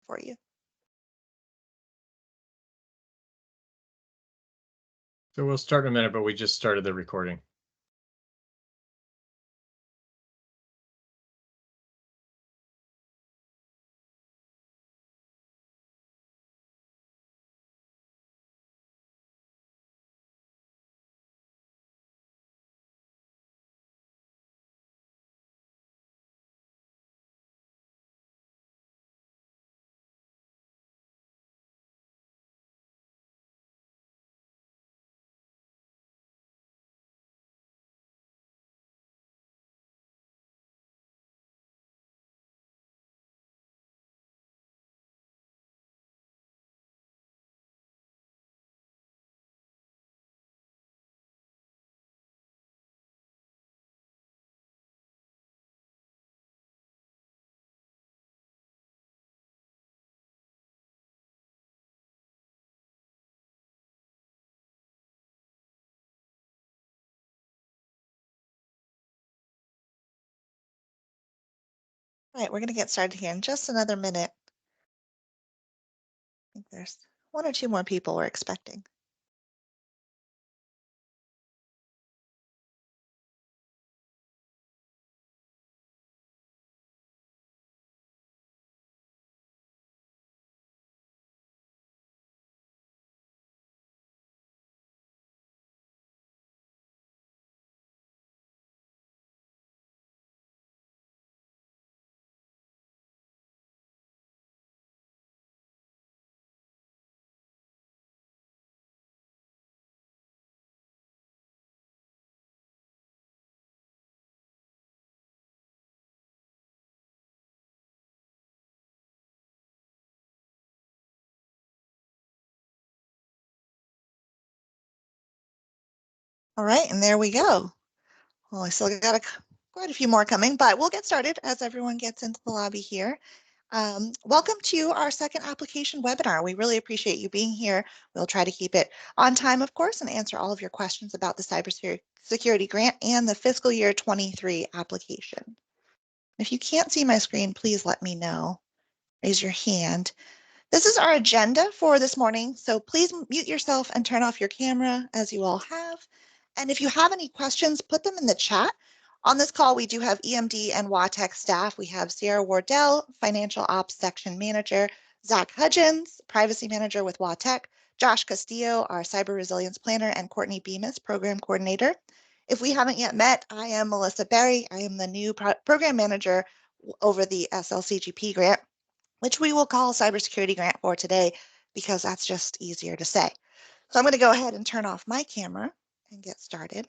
for you. So we'll start in a minute, but we just started the recording. All right, we're going to get started here in just another minute. I think there's 1 or 2 more people we're expecting. All right, and there we go. Well, I still got quite a few more coming, but we'll get started as everyone gets into the lobby here. Welcome to our second application webinar. We really appreciate you being here. We'll try to keep it on time, of course, and answer all of your questions about the cybersecurity grant and the fiscal year 23 application. If you can't see my screen, please let me know. Raise your hand. This is our agenda for this morning, so please mute yourself and turn off your camera as you all have. And if you have any questions, put them in the chat. On this call, we do have EMD and WATEC staff. We have Sierra Wardell, Financial Ops Section Manager, Zach Hudgens, Privacy Manager with WATEC, Josh Castillo, our Cyber Resilience Planner, and Courtney Bemis, Program Coordinator. If we haven't yet met, I am Melissa Berry. I am the new Program Manager over the SLCGP grant, which we will call cybersecurity grant for today because that's just easier to say. So I'm going to go ahead and turn off my camera and get started.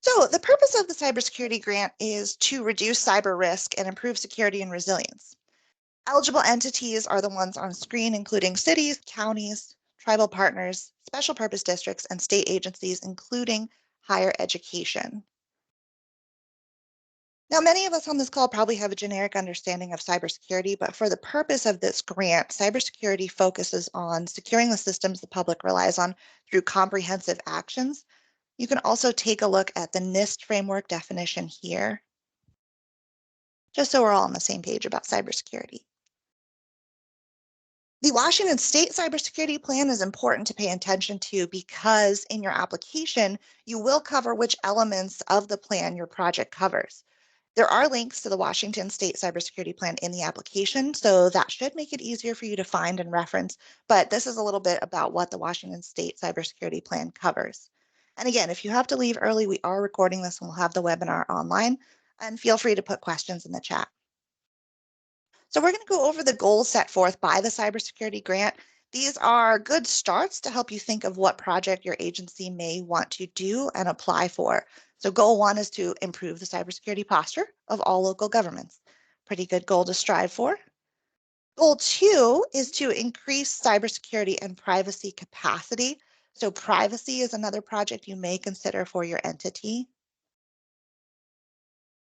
So the purpose of the cybersecurity grant is to reduce cyber risk and improve security and resilience. Eligible entities are the ones on screen, including cities, counties, tribal partners, special purpose districts, and state agencies, including higher education. Now, many of us on this call probably have a generic understanding of cybersecurity, but for the purpose of this grant, cybersecurity focuses on securing the systems the public relies on through comprehensive actions. You can also take a look at the NIST framework definition here, just so we're all on the same page about cybersecurity. The Washington State Cybersecurity Plan is important to pay attention to because in your application, you will cover which elements of the plan your project covers. There are links to the Washington State Cybersecurity Plan in the application, so that should make it easier for you to find and reference, but this is a little bit about what the Washington State Cybersecurity Plan covers. And again, if you have to leave early, we are recording this and we'll have the webinar online, and feel free to put questions in the chat. So we're going to go over the goals set forth by the cybersecurity grant. These are good starts to help you think of what project your agency may want to do and apply for. So goal 1 is to improve the cybersecurity posture of all local governments. Pretty good goal to strive for. Goal 2 is to increase cybersecurity and privacy capacity. So privacy is another project you may consider for your entity.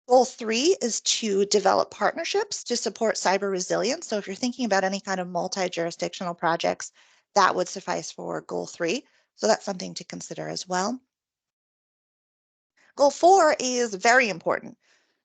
Goal 3 is to develop partnerships to support cyber resilience. So if you're thinking about any kind of multi-jurisdictional projects, that would suffice for goal 3. So that's something to consider as well. Goal 4 is very important.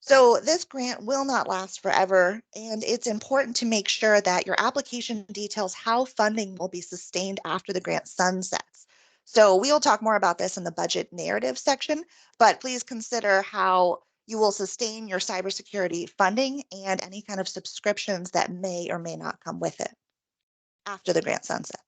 So this grant will not last forever, and it's important to make sure that your application details how funding will be sustained after the grant sunsets. So we'll talk more about this in the budget narrative section, but please consider how you will sustain your cybersecurity funding and any kind of subscriptions that may or may not come with it after the grant sunsets.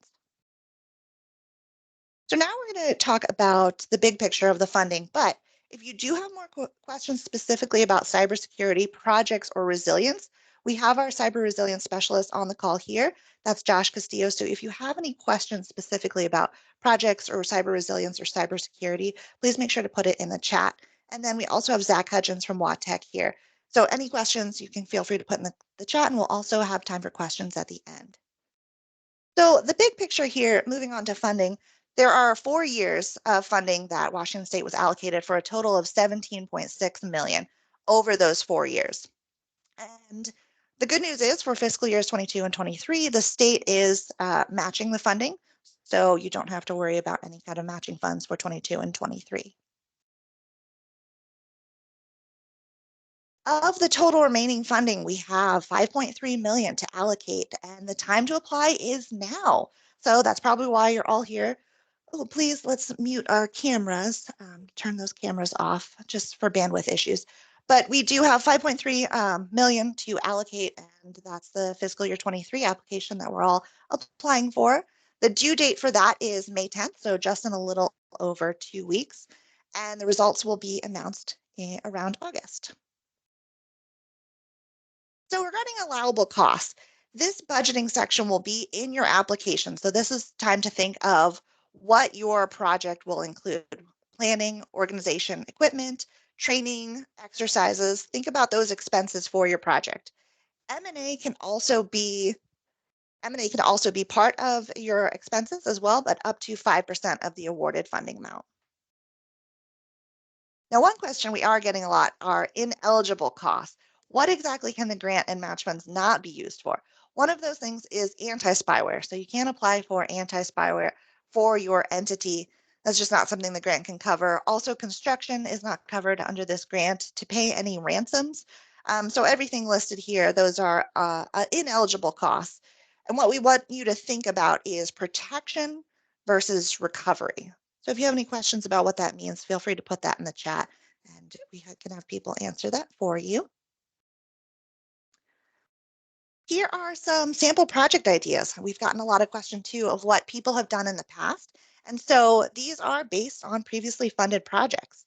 So now we're going to talk about the big picture of the funding, but if you do have more questions specifically about cybersecurity projects or resilience, we have our cyber resilience specialist on the call here. That's Josh Castillo. So if you have any questions specifically about projects or cyber resilience or cybersecurity, please make sure to put it in the chat. And then we also have Zach Hudgens from WaTech here. So any questions you can feel free to put in the chat, and we'll also have time for questions at the end. So the big picture here, moving on to funding, there are 4 years of funding that Washington State was allocated for a total of 17.6 million over those 4 years. And the good news is for fiscal years 22 and 23, the state is matching the funding. So you don't have to worry about any kind of matching funds for 22 and 23. Of the total remaining funding, we have 5.3 million to allocate, and the time to apply is now. So that's probably why you're all here. Oh, please, let's mute our cameras, turn those cameras off just for bandwidth issues. But we do have 5.3 million to allocate, and that's the fiscal year 23 application that we're all applying for. The due date for that is May 10th, so just in a little over 2 weeks. And the results will be announced around August. So regarding allowable costs, this budgeting section will be in your application. So this is time to think of what your project will include: planning, organization, equipment, training, exercises. Think about those expenses for your project. M&A can also be M&A can also be part of your expenses as well, but up to 5% of the awarded funding amount. Now, one question we are getting a lot are ineligible costs. What exactly can the grant and match funds not be used for? One of those things is anti-spyware. So you can't apply for anti-spyware for your entity. That's just not something the grant can cover. Also, construction is not covered under this grant to pay any ransoms. So everything listed here, those are ineligible costs. And what we want you to think about is protection versus recovery. So if you have any questions about what that means, feel free to put that in the chat and we can have people answer that for you. Here are some sample project ideas. We've gotten a lot of questions too of what people have done in the past. And so these are based on previously funded projects.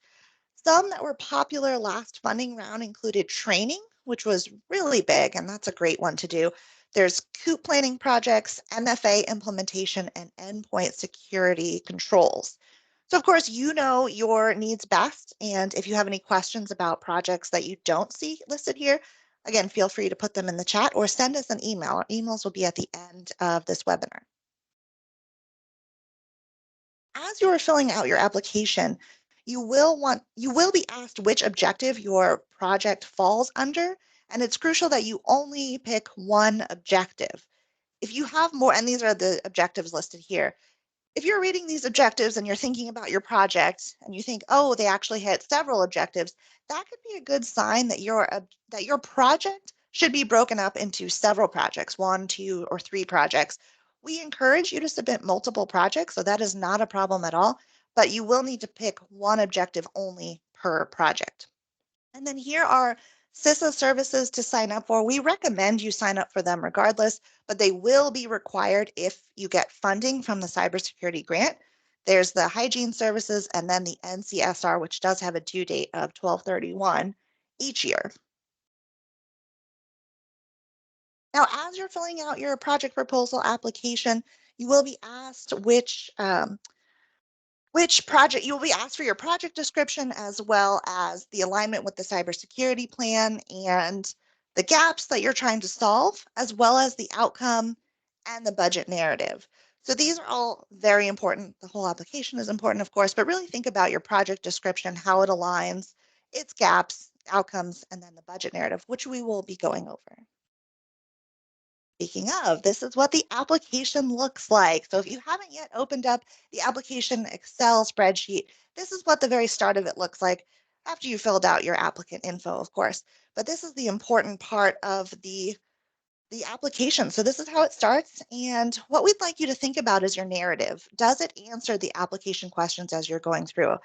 Some that were popular last funding round included training, which was really big, and that's a great one to do. There's COOP planning projects, MFA implementation, and endpoint security controls. So of course, you know your needs best. And if you have any questions about projects that you don't see listed here, again, feel free to put them in the chat or send us an email. Our emails will be at the end of this webinar. As you are filling out your application, you will be asked which objective your project falls under, and it's crucial that you only pick one objective. If you have more, and these are the objectives listed here, if you're reading these objectives and you're thinking about your project and you think, oh, they actually hit several objectives, that could be a good sign that your project should be broken up into several projects, 1, 2, or 3 projects. We encourage you to submit multiple projects, so that is not a problem at all, but you will need to pick one objective only per project. And then here are CISA services to sign up for. We recommend you sign up for them regardless, but they will be required if you get funding from the cybersecurity grant. There's the hygiene services and then the NCSR, which does have a due date of 12/31 each year. Now, as you're filling out your project proposal application, you will be asked which project you will be asked for your project description, as well as the alignment with the cybersecurity plan and the gaps that you're trying to solve, as well as the outcome and the budget narrative. So these are all very important. The whole application is important, of course, but really think about your project description, how it aligns, its gaps, outcomes, and then the budget narrative, which we will be going over. Speaking of, this is what the application looks like. So if you haven't yet opened up the application Excel spreadsheet, this is what the very start of it looks like. after you filled out your applicant info, of course. But this is the important part of the application. So this is how it starts. And what we'd like you to think about is your narrative. Does it answer the application questions as you're going through?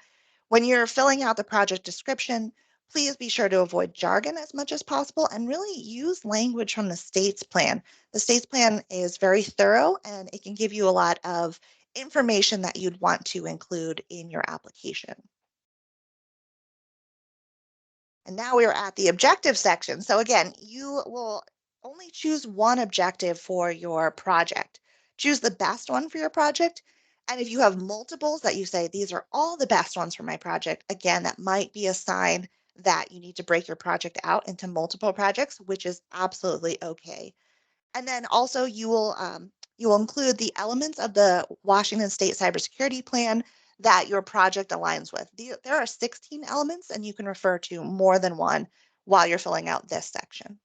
When you're filling out the project description, please be sure to avoid jargon as much as possible and really use language from the state's plan. The state's plan is very thorough and it can give you a lot of information that you'd want to include in your application. And now we're at the objective section. So again, you will only choose one objective for your project. Choose the best one for your project. And if you have multiples that you say, these are all the best ones for my project, again, that might be a sign that you need to break your project out into multiple projects, which is absolutely okay. And then also you will include the elements of the Washington State Cybersecurity Plan that your project aligns with. There are 16 elements, and you can refer to more than one while you're filling out this section.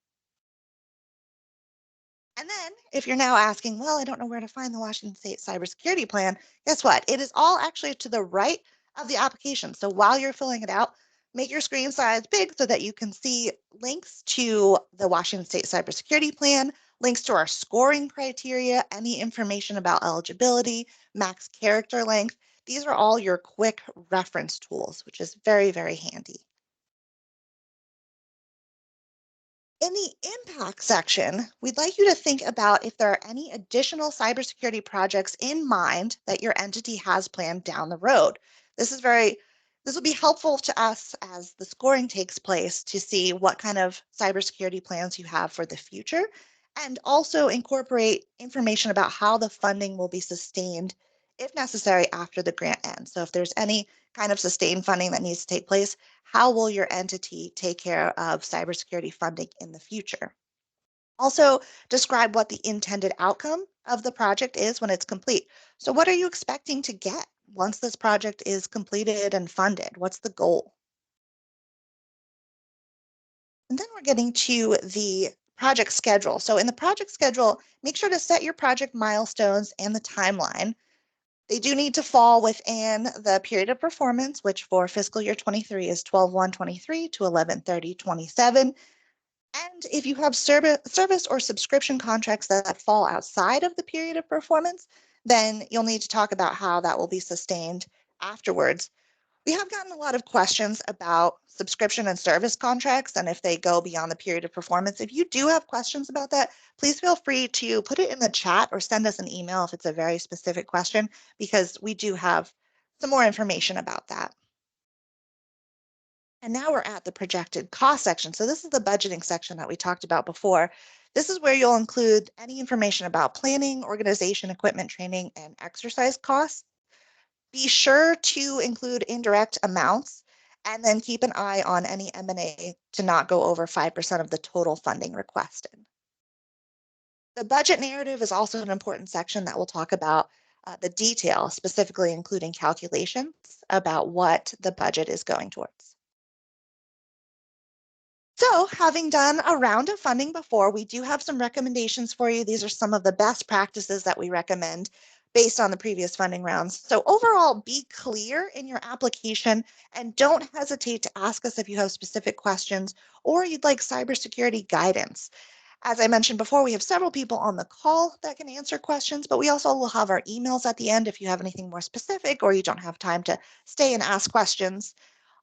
And then if you're now asking, well, I don't know where to find the Washington State Cybersecurity Plan, guess what? It is all actually to the right of the application. So while you're filling it out, make your screen size big so that you can see links to the Washington State Cybersecurity Plan, links to our scoring criteria, any information about eligibility, max character length. These are all your quick reference tools, which is very, very handy. In the impact section, we'd like you to think about if there are any additional cybersecurity projects in mind that your entity has planned down the road. This will be helpful to us as the scoring takes place to see what kind of cybersecurity plans you have for the future and also incorporate information about how the funding will be sustained if necessary after the grant ends. So if there's any kind of sustained funding that needs to take place, how will your entity take care of cybersecurity funding in the future? Also, describe what the intended outcome of the project is when it's complete. So what are you expecting to get once this project is completed and funded? What's the goal? And then we're getting to the project schedule. So in the project schedule, make sure to set your project milestones and the timeline. They do need to fall within the period of performance, which for fiscal year 23 is 12/1/23 to 11/30/27. And if you have service or subscription contracts that fall outside of the period of performance, then you'll need to talk about how that will be sustained afterwards. We have gotten a lot of questions about subscription and service contracts and if they go beyond the period of performance. If you do have questions about that, please feel free to put it in the chat or send us an email if it's a very specific question, because we do have some more information about that. And now we're at the projected cost section. So this is the budgeting section that we talked about before. This is where you'll include any information about planning, organization, equipment, training, and exercise costs. Be sure to include indirect amounts and then keep an eye on any M&A to not go over 5% of the total funding requested. The budget narrative is also an important section that will talk about the detail, specifically including calculations about what the budget is going towards. So, having done a round of funding before, we do have some recommendations for you. These are some of the best practices that we recommend based on the previous funding rounds. So overall, be clear in your application and don't hesitate to ask us if you have specific questions or you'd like cybersecurity guidance. As I mentioned before, we have several people on the call that can answer questions, but we also will have our emails at the end if you have anything more specific or you don't have time to stay and ask questions.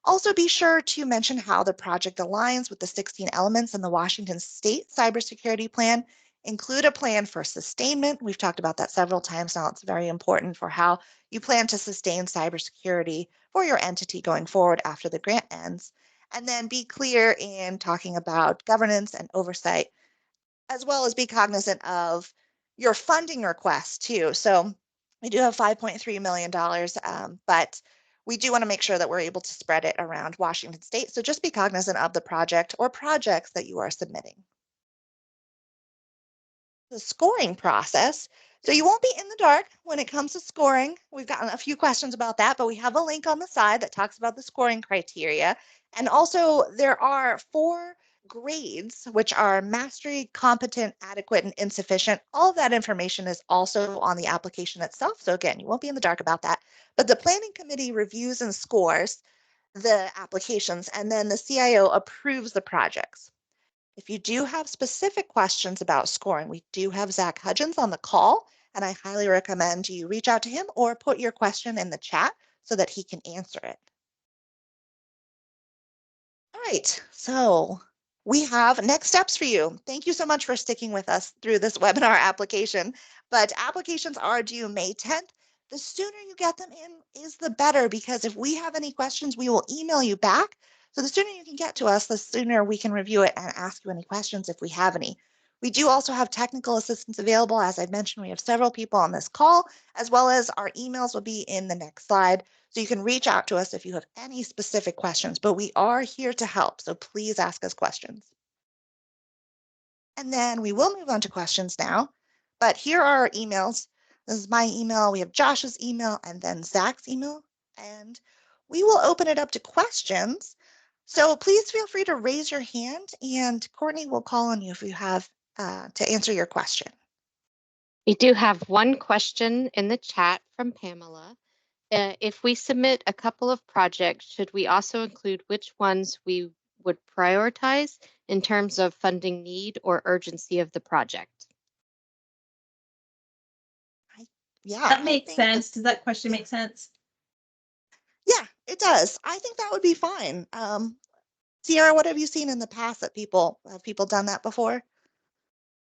Also, be sure to mention how the project aligns with the 16 elements in the Washington State Cybersecurity Plan. Include a plan for sustainment. We've talked about that several times now. It's very important for how you plan to sustain cybersecurity for your entity going forward after the grant ends. And then be clear in talking about governance and oversight, as well as be cognizant of your funding requests too. So we do have $5.3 million, but we do want to make sure that we're able to spread it around Washington State. So just be cognizant of the project or projects that you are submitting. The scoring process. So you won't be in the dark when it comes to scoring. We've gotten a few questions about that, but we have a link on the side that talks about the scoring criteria. And also there are 4 grades, which are mastery, competent, adequate, and insufficient. All of that information is also on the application itself. So again, you won't be in the dark about that. But the planning committee reviews and scores the applications, and then the CIO approves the projects. If you do have specific questions about scoring, we do have Zach Hudgens on the call, and I highly recommend you reach out to him or put your question in the chat so that he can answer it. All right, so we have next steps for you. Thank you so much for sticking with us through this webinar application, but applications are due May 10th. The sooner you get them in is the better, because if we have any questions, we will email you back. So the sooner you can get to us, the sooner we can review it and ask you any questions if we have any. We do also have technical assistance available. As I mentioned, we have several people on this call, as well as our emails will be in the next slide. So you can reach out to us if you have any specific questions, but we are here to help. So please ask us questions. And then we will move on to questions now, but here are our emails. This is my email. We have Josh's email and then Zach's email, and we will open it up to questions. So please feel free to raise your hand, and Courtney will call on you if you have to answer your question. We do have one question in the chat from Pamela. If we submit a couple of projects, should we also include which ones we would prioritize in terms of funding need or urgency of the project? Yeah, that makes sense. Does that question make sense? Yeah, it does. I think that would be fine. Sierra, what have you seen in the past that have people done that before?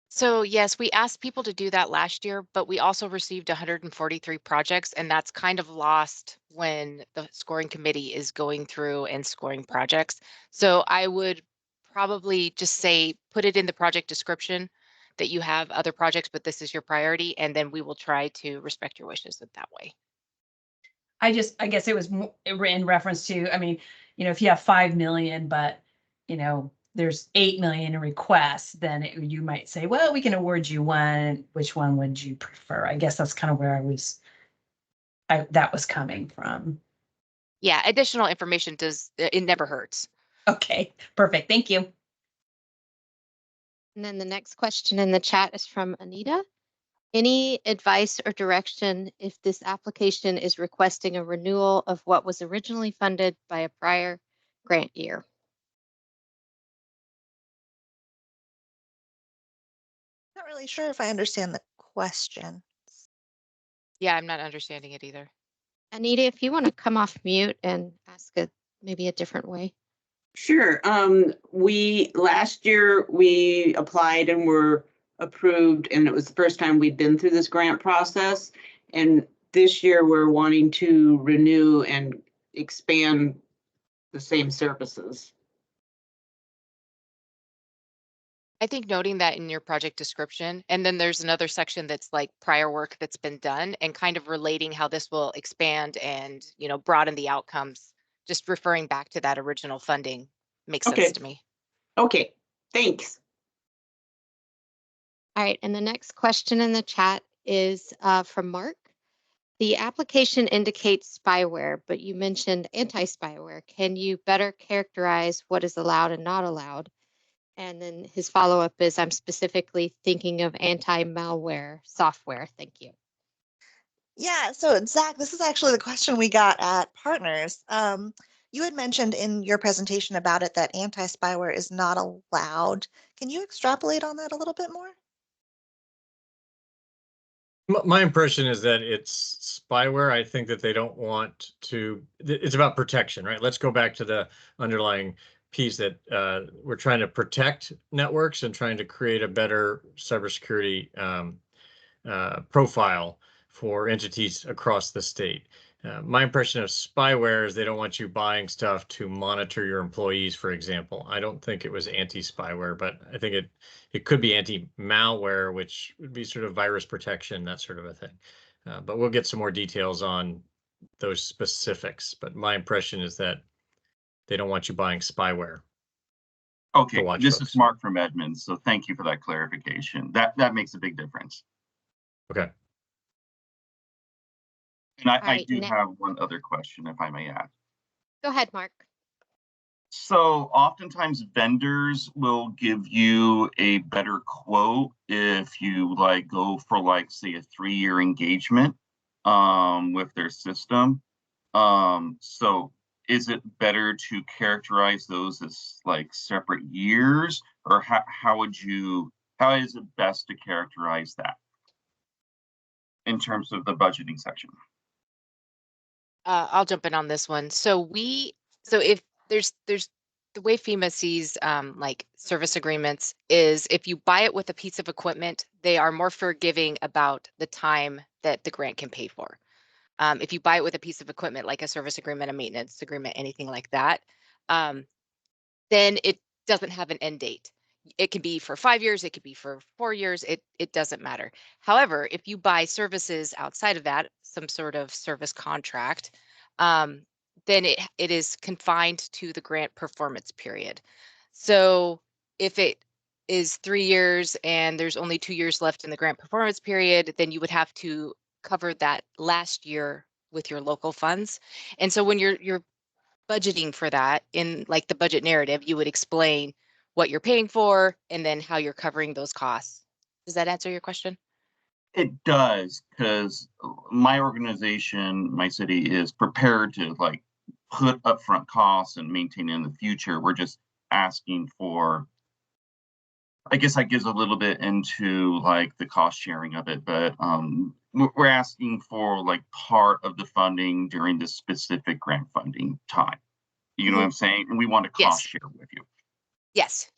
So yes, we asked people to do that last year, but we also received 143 projects, and that's kind of lost when the scoring committee is going through and scoring projects. So I would probably just say, put it in the project description that you have other projects, but this is your priority, and then we will try to respect your wishes in that way. I guess it was in reference to, I mean, if you have 5 million, but, there's 8 million in requests, then you might say, well, we can award you one. Which one would you prefer? I guess that's kind of where that was coming from. Yeah, additional information it never hurts. Okay, perfect. Thank you. And then the next question in the chat is from Anita. Any advice or direction if this application is requesting a renewal of what was originally funded by a prior grant year? Not really sure if I understand the question. Yeah, I'm not understanding it either. Anita, if you want to come off mute and ask it maybe a different way. Sure. Last year we applied and were approved, and it was the first time we'd been through this grant process. And this year we're wanting to renew and expand the same services. I think noting that in your project description, and then there's another section that's like prior work that's been done and kind of relating how this will expand and, broaden the outcomes, just referring back to that original funding makes sense to me. Okay, thanks. All right, and the next question in the chat is from Mark. The application indicates spyware, but you mentioned anti-spyware. Can you better characterize what is allowed and not allowed? And then his follow-up is, I'm specifically thinking of anti-malware software. Thank you. Yeah, so Zach, this is actually the question we got at Partners. You had mentioned in your presentation about it that anti-spyware is not allowed. Can you extrapolate on that a little bit more? My impression is that it's spyware. I think that they don't want to, it's about protection, right? Let's go back to the underlying piece that we're trying to protect networks and trying to create a better cybersecurity profile for entities across the state. My impression of spyware is they don't want you buying stuff to monitor your employees, for example. I don't think it was anti-spyware, but I think it could be anti-malware, which would be sort of virus protection, that sort of a thing. But we'll get some more details on those specifics. But my impression is that they don't want you buying spyware. Okay, this is Mark from Edmonds, so thank you for that clarification. That makes a big difference. Okay. And I do have one other question, if I may add. Go ahead, Mark. So oftentimes vendors will give you a better quote if you go for say a 3-year engagement with their system. So is it better to characterize those as like separate years, or how is it best to characterize that in terms of the budgeting section? I'll jump in on this one. So if there's the way FEMA sees like service agreements is if you buy it with a piece of equipment, they are more forgiving about the time that the grant can pay for. If you buy it with a piece of equipment like a service agreement, a maintenance agreement, anything like that, then it doesn't have an end date. It can be for 5 years, it could be for 4 years, it doesn't matter. However, if you buy services outside of that, some sort of service contract, then it is confined to the grant performance period. So if it is 3 years and there's only 2 years left in the grant performance period, then you would have to cover that last year with your local funds. And so when you're budgeting for that in like the budget narrative, you would explain what you're paying for and then how you're covering those costs. Does that answer your question? It does, because my organization, my city, is prepared to like put upfront costs and maintain in the future. We're just asking for, I guess that gives a little bit into like the cost sharing of it, but we're asking for like part of the funding during this specific grant funding time. You know what I'm saying? And we want to cost Yes. share with you. Yes.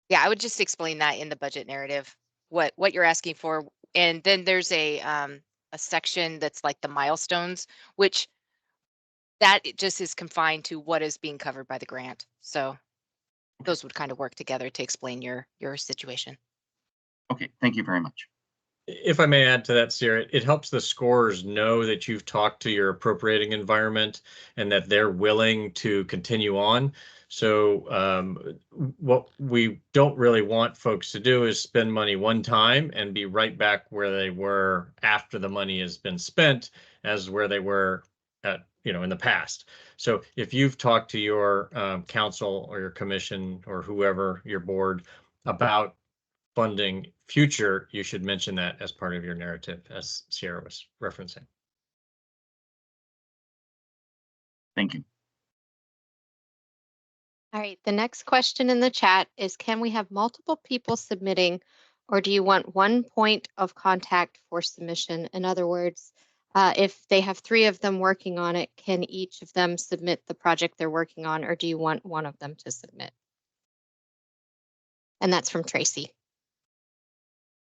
Yeah, I would just explain that in the budget narrative, what you're asking for. And then there's a section that's like the milestones, which that it just is confined to what is being covered by the grant. So those would kind of work together to explain your situation. Okay, thank you very much. If I may add to that, Sierra, it helps the scorers know that you've talked to your appropriating environment and that they're willing to continue on. So what we don't really want folks to do is spend money one time and be right back where they were after the money has been spent as where they were at, in the past. So if you've talked to your council or your commission or whoever, your board, about funding future, you should mention that as part of your narrative, as Sierra was referencing. Thank you. All right, the next question in the chat is, can we have multiple people submitting, or do you want one point of contact for submission? In other words, if they have 3 of them working on it, can each of them submit the project they're working on, or do you want one of them to submit? And that's from Tracy.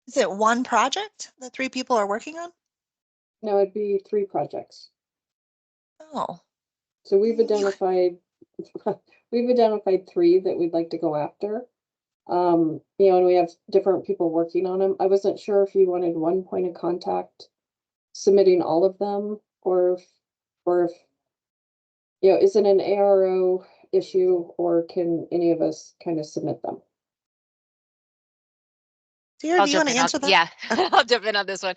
Is it one project that 3 people are working on? No, it'd be 3 projects. Oh. So we've identified 3 that we'd like to go after. And we have different people working on them. I wasn't sure if you wanted one point of contact submitting all of them, or if is it an ARO issue, or can any of us kind of submit them? Sierra, do you want to answer that? Yeah, I'll jump in on this one.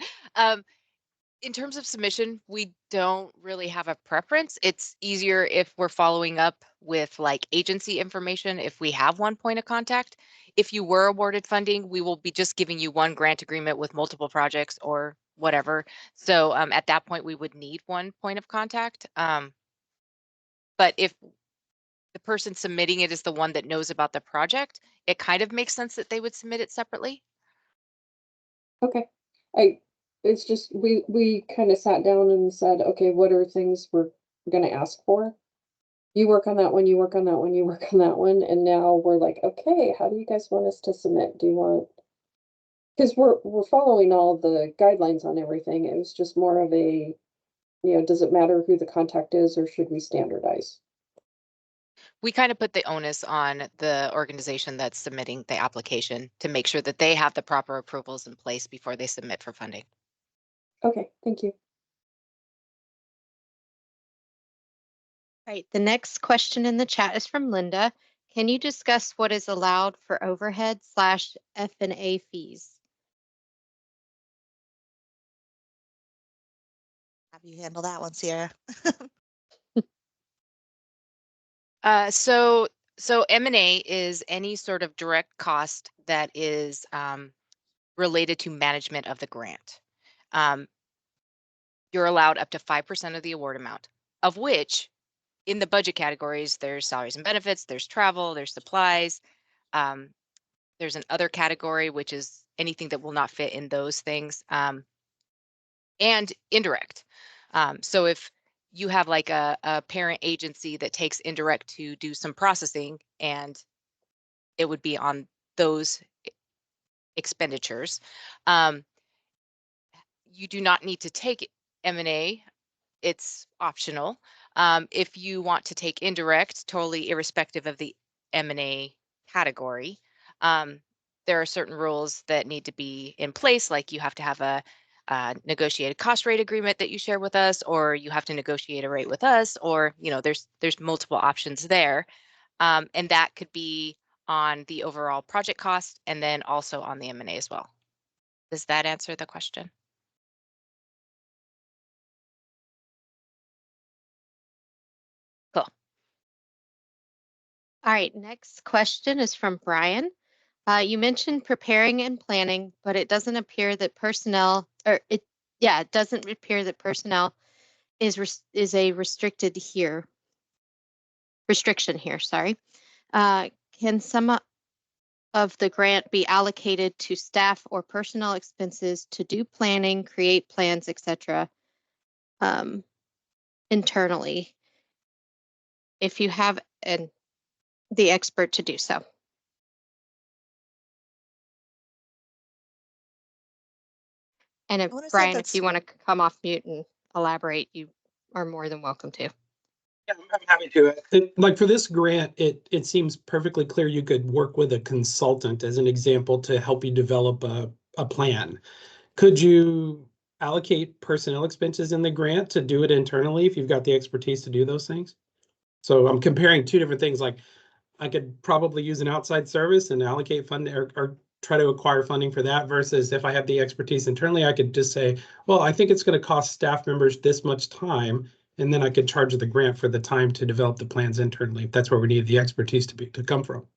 In terms of submission, we don't really have a preference. It's easier if we're following up with like agency information if we have one point of contact. If you were awarded funding, we will be just giving you one grant agreement with multiple projects or whatever. So at that point, we would need one point of contact. But if the person submitting it is the one that knows about the project, it kind of makes sense that they would submit it separately. Okay. It's just we kind of sat down and said, okay, what are things we're going to ask for? You work on that one, you work on that one, you work on that one, and now we're like, okay, how do you guys want us to submit? Do you want, because we're following all the guidelines on everything. It was just more of a, does it matter who the contact is, or should we standardize? We kind of put the onus on the organization that's submitting the application to make sure that they have the proper approvals in place before they submit for funding. Okay, thank you. All right, the next question in the chat is from Linda. Can you discuss what is allowed for overhead / F&A fees? Have you handle that one, Sierra? So M&A is any sort of direct cost that is related to management of the grant. You're allowed up to 5% of the award amount. of which in the budget categories, there's salaries and benefits, there's travel, there's supplies. There's an other category, which is anything that will not fit in those things, and indirect. So if you have like a parent agency that takes indirect to do some processing, and it would be on those expenditures. You do not need to take M&A. It's optional. If you want to take indirect, totally irrespective of the M&A category, there are certain rules that need to be in place, like you have to have a negotiated cost rate agreement that you share with us, or you have to negotiate a rate with us, or there's multiple options there, and that could be on the overall project cost and then also on the M&A as well. Does that answer the question? Cool. All right, next question is from Brian. You mentioned preparing and planning, but it doesn't appear that personnel, it doesn't appear that personnel is a restriction here, sorry. Can some of the grant be allocated to staff or personnel expenses to do planning, create plans, etc., internally, if you have the expert to do so? And if, Brian, if you want to come off mute and elaborate, you are more than welcome to. Yeah, I'm happy to. Like for this grant, it seems perfectly clear you could work with a consultant as an example to help you develop a plan. Could you allocate personnel expenses in the grant to do it internally if you've got the expertise to do those things? So I'm comparing two different things. Like I could probably use an outside service and allocate funding or try to acquire funding for that, versus if I have the expertise internally, I could just say, well, I think it's going to cost staff members this much time, and then I could charge the grant for the time to develop the plans internally. If that's where we need the expertise to come from.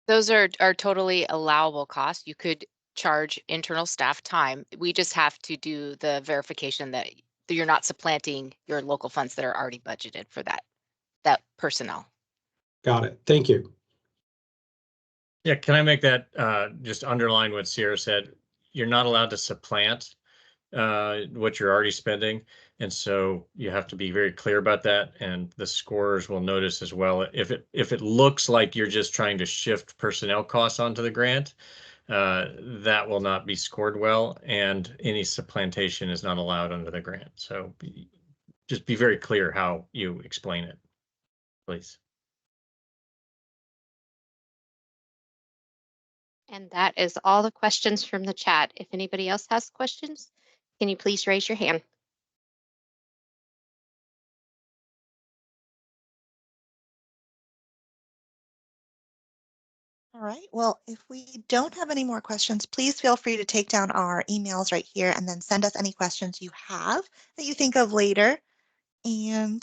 Those are totally allowable costs. You could charge internal staff time. We just have to do the verification that you're not supplanting your local funds that are already budgeted for that personnel. Got it. Thank you. Yeah, can I make that just underline what Sierra said? You're not allowed to supplant what you're already spending. And so you have to be very clear about that. And the scorers will notice as well. If it looks like you're just trying to shift personnel costs onto the grant, that will not be scored well. And any supplantation is not allowed under the grant. So just be very clear how you explain it, please. And that is all the questions from the chat. If anybody else has questions, can you please raise your hand? All right, well, if we don't have any more questions, please feel free to take down our emails right here and then send us any questions you have that you think of later. And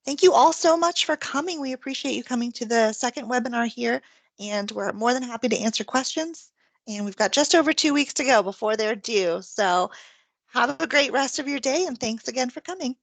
thank you all so much for coming. We appreciate you coming to the second webinar here, and we're more than happy to answer questions. And we've got just over 2 weeks to go before they're due. So have a great rest of your day, and thanks again for coming.